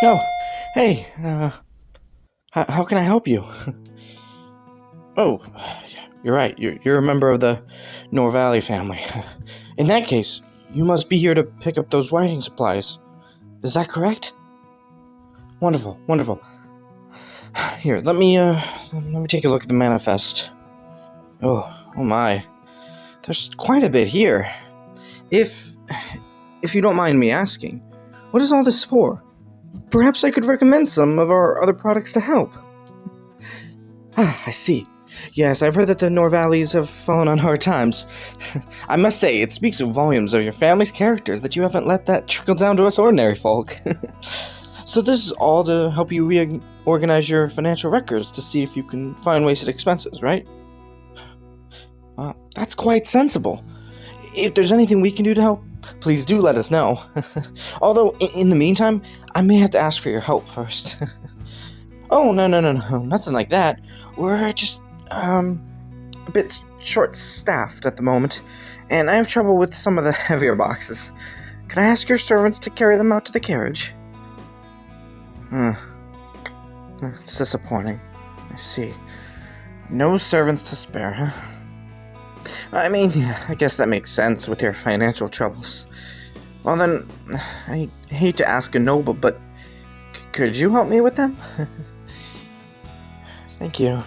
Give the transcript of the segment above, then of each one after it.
Oh, hey, how can I help you? Oh, you're right. You're a member of the Nor Valley family. In that case, you must be here to pick up those writing supplies. Is that correct? Wonderful, wonderful. Here, let me take a look at the manifest. Oh my. There's quite a bit here. If you don't mind me asking, what is all this for? Perhaps I could recommend some of our other products to help. I see. Yes, I've heard that the Norvalleys have fallen on hard times. I must say, it speaks volumes of your family's characters that you haven't let that trickle down to us ordinary folk. So this is all to help you reorganize your financial records to see if you can find wasted expenses, right? That's quite sensible. If there's anything we can do to help, please do let us know. Although, in the meantime, I may have to ask for your help first. Oh, no, nothing like that. We're just, a bit short-staffed at the moment, and I have trouble with some of the heavier boxes. Can I ask your servants to carry them out to the carriage? It's disappointing. I see. No servants to spare, huh? I mean, I guess that makes sense with your financial troubles. Well then, I hate to ask a noble, but could you help me with them? Thank you.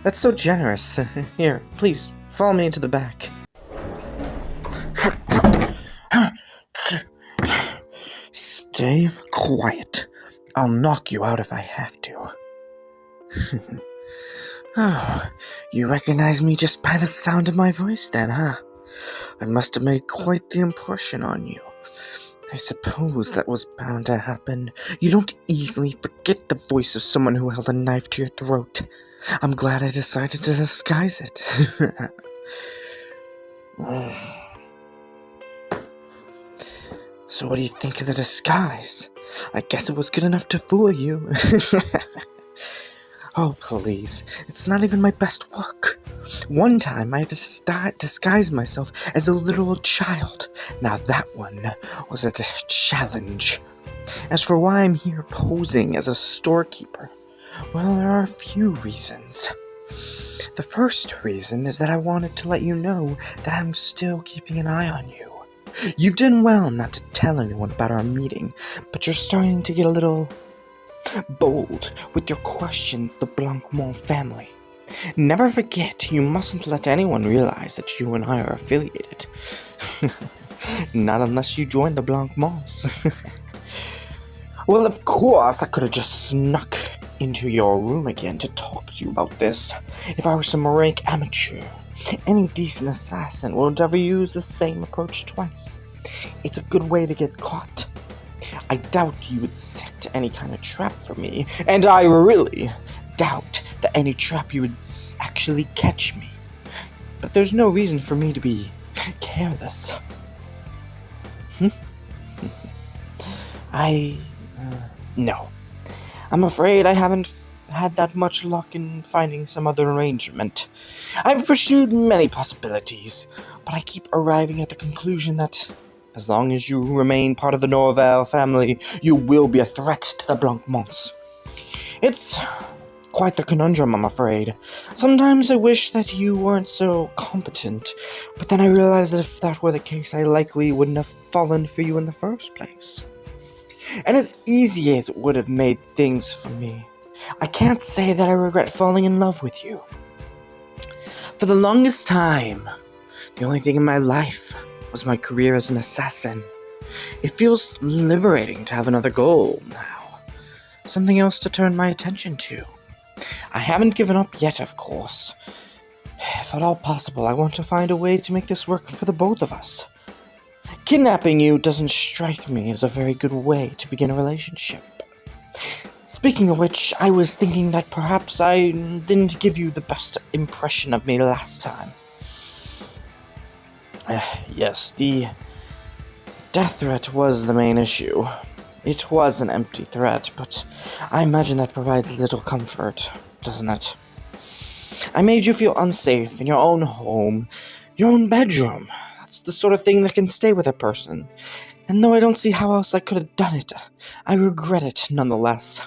That's so generous. Here, please, follow me into the back. Stay quiet. I'll knock you out if I have to. Oh, you recognize me just by the sound of my voice then, huh? I must have made quite the impression on you. I suppose that was bound to happen. You don't easily forget the voice of someone who held a knife to your throat. I'm glad I decided to disguise it. So what do you think of the disguise? I guess it was good enough to fool you. Oh, please. It's not even my best work. One time I had to disguise myself as a literal child. Now that one was a challenge. As for why I'm here posing as a storekeeper, well, there are a few reasons. The first reason is that I wanted to let you know that I'm still keeping an eye on you. You've done well not to tell anyone about our meeting, but you're starting to get a little bold with your questions of the Blancmont family. Never forget, you mustn't let anyone realize that you and I are affiliated. Not unless you join the Blancmonts. Well, of course, I could have just snuck into your room again to talk to you about this. If I were some rank amateur, any decent assassin would ever use the same approach twice. It's a good way to get caught. I doubt you would set any kind of trap for me, and I really doubt that any trap you would actually catch me. But there's no reason for me to be careless. No. I'm afraid I haven't had that much luck in finding some other arrangement. I've pursued many possibilities, but I keep arriving at the conclusion that as long as you remain part of the Norval family, you will be a threat to the Blancmonts. It's quite the conundrum, I'm afraid. Sometimes I wish that you weren't so competent, but then I realize that if that were the case, I likely wouldn't have fallen for you in the first place. And as easy as it would have made things for me, I can't say that I regret falling in love with you. For the longest time, the only thing in my life was my career as an assassin. It feels liberating to have another goal now. Something else to turn my attention to. I haven't given up yet, of course. If at all possible, I want to find a way to make this work for the both of us. Kidnapping you doesn't strike me as a very good way to begin a relationship. Speaking of which, I was thinking that perhaps I didn't give you the best impression of me last time. Yes, the death threat was the main issue. It was an empty threat, but I imagine that provides little comfort, doesn't it? I made you feel unsafe in your own home, your own bedroom. That's the sort of thing that can stay with a person. And though I don't see how else I could have done it, I regret it nonetheless.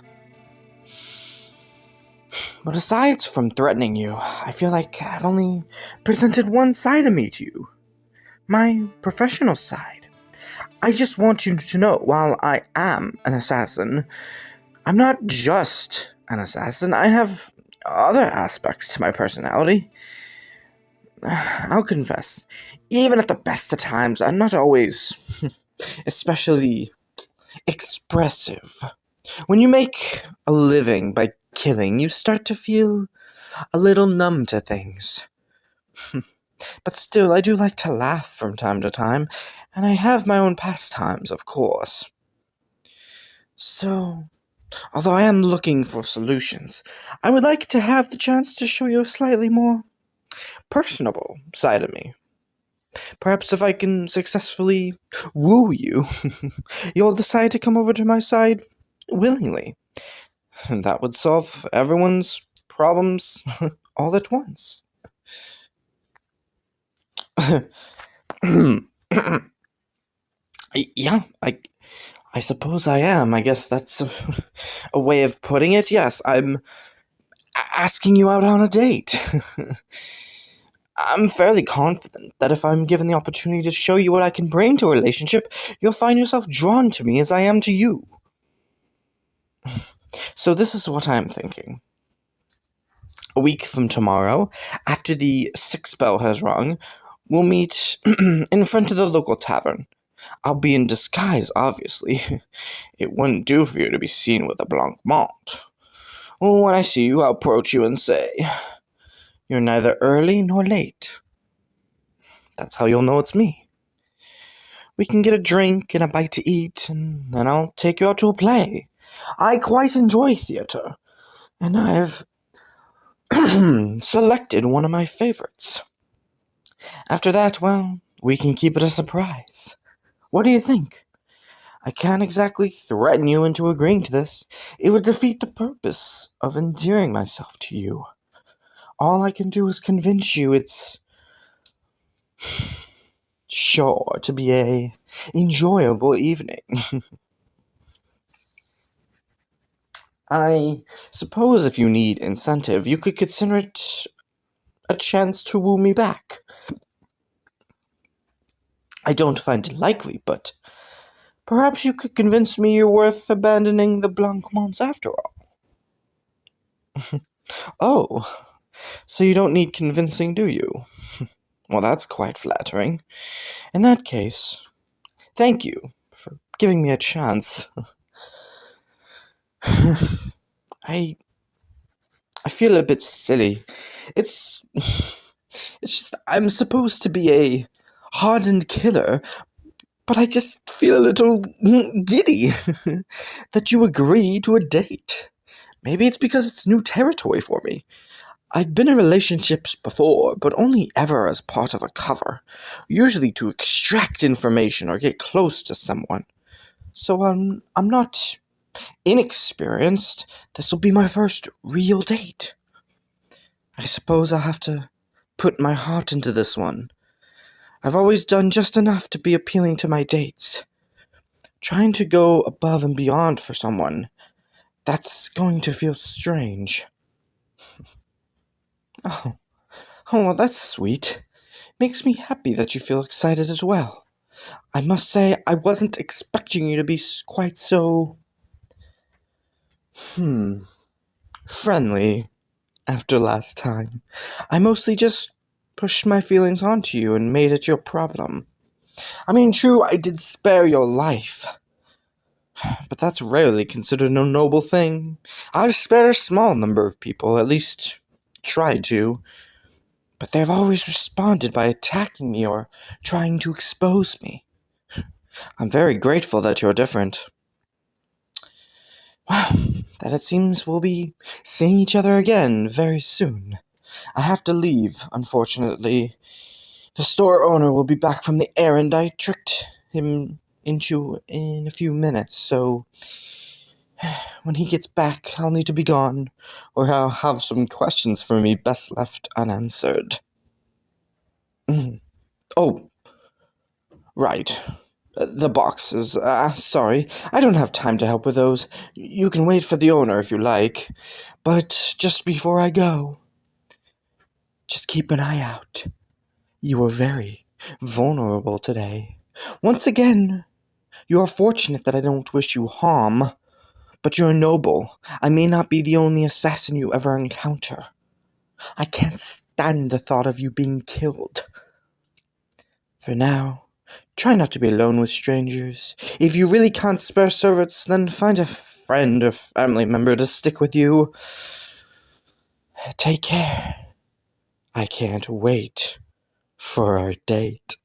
But aside from threatening you, I feel like I've only presented one side of me to you. My professional side. I just want you to know, while I am an assassin, I'm not just an assassin. I have other aspects to my personality. I'll confess, even at the best of times, I'm not always especially expressive. When you make a living by killing, you start to feel a little numb to things. But still, I do like to laugh from time to time, and I have my own pastimes, of course. So, although I am looking for solutions, I would like to have the chance to show you a slightly more personable side of me. Perhaps if I can successfully woo you, you'll decide to come over to my side willingly. And that would solve everyone's problems all at once. Yeah, I suppose I am. I guess that's a way of putting it. Yes, I'm asking you out on a date. I'm fairly confident that if I'm given the opportunity to show you what I can bring to a relationship, you'll find yourself drawn to me as I am to you. So this is what I'm thinking. A week from tomorrow, after the sixth bell has rung, we'll meet in front of the local tavern. I'll be in disguise, obviously. It wouldn't do for you to be seen with a blancmange. When I see you, I'll approach you and say, "You're neither early nor late." That's how you'll know it's me. We can get a drink and a bite to eat, and then I'll take you out to a play. I quite enjoy theater, and I've selected one of my favorites. After that, well, we can keep it a surprise. What do you think? I can't exactly threaten you into agreeing to this. It would defeat the purpose of endearing myself to you. All I can do is convince you it's sure to be a enjoyable evening. I suppose if you need incentive, you could consider it a chance to woo me back. I don't find it likely, but perhaps you could convince me you're worth abandoning the blancmange after all. Oh, so you don't need convincing, do you? Well, that's quite flattering. In that case, thank you for giving me a chance. I feel a bit silly. It's just I'm supposed to be a hardened killer, but I just feel a little giddy that you agree to a date. Maybe it's because it's new territory for me. I've been in relationships before, but only ever as part of a cover, usually to extract information or get close to someone. So I'm not inexperienced. This will be my first real date. I suppose I'll have to put my heart into this one. I've always done just enough to be appealing to my dates. Trying to go above and beyond for someone, that's going to feel strange. Oh, well, that's sweet. Makes me happy that you feel excited as well. I must say, I wasn't expecting you to be quite so, friendly after last time. I mostly just pushed my feelings onto you and made it your problem. I mean, true, I did spare your life, but that's rarely considered a noble thing. I've spared a small number of people, at least tried to, but they've always responded by attacking me or trying to expose me. I'm very grateful that you're different. Well, that it seems we'll be seeing each other again very soon. I have to leave, unfortunately. The store owner will be back from the errand I tricked him into in a few minutes, so when he gets back, I'll need to be gone, or he'll have some questions for me best left unanswered. Oh, right. The boxes. Sorry. I don't have time to help with those. You can wait for the owner if you like. But just before I go, just keep an eye out. You were very vulnerable today. Once again, you are fortunate that I don't wish you harm. But you're noble. I may not be the only assassin you ever encounter. I can't stand the thought of you being killed. For now, try not to be alone with strangers. If you really can't spare servants, then find a friend or family member to stick with you. Take care. I can't wait for our date.